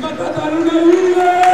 Visca Catalunya Lliure!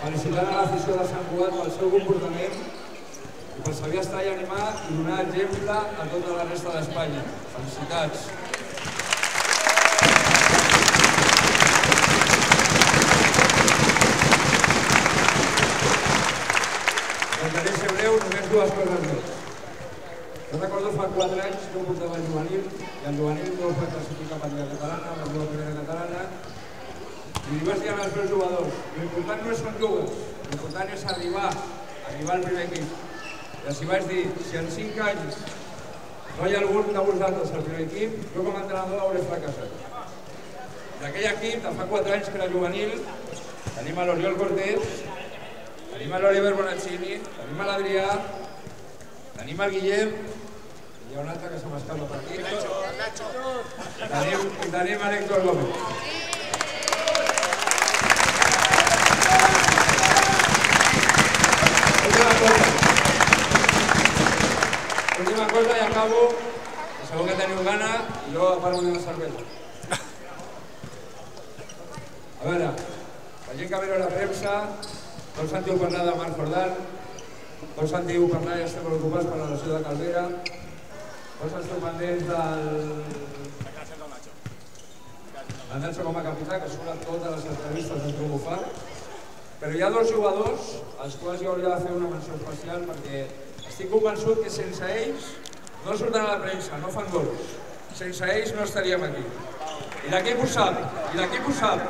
Felicitant a l'afició de Sant Cugat pel seu comportament i per saber estar i animar i donar exemple a tota la resta d'Espanya. Felicitats! dues coses més. Jo recordo fa 4 anys que ho portava el juvenil, i el juvenil no va classificar per Lliga Catalana, va jugar a Primera Catalana, i li vaig dir als meus jugadors, l'important no són jugues, l'important és arribar al primer equip. I els vaig dir, si en 5 anys no hi ha algun de vosaltres al primer equip, jo com a entrenador hauré fracassat. D'aquell equip, de fa 4 anys que era juvenil, tenim a l'Oriol Cortés, tenim a l'Oliver Bonaccini, tenim a l'Adrià, tenim al Guillem, hi ha un altre que se m'escapa per aquí, i tenim a l'Héctor Gómez. Última cosa i acabo, que segur que teniu gana, i jo parlo una cervesa. A veure, la gent que veu la premsa, tots sentiu parlar de Marc Jordán, tots sentiu parlar i estem preocupats per la lesió de Calvera, tots esteu pendents del Nacho com a capità, que surt a totes les entrevistes del Club Bufar, però hi ha 2 jugadors als quals jo hauria de fer una menció especial perquè estic convençut que sense ells no surten a la premsa, no fan gols. Sense ells no estaríem aquí. I l'equip ho sap,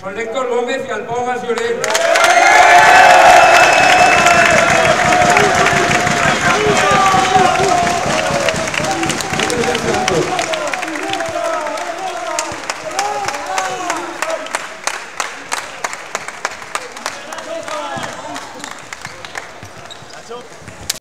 Són l'Héctor Gómez i el Pau Mas Lloret.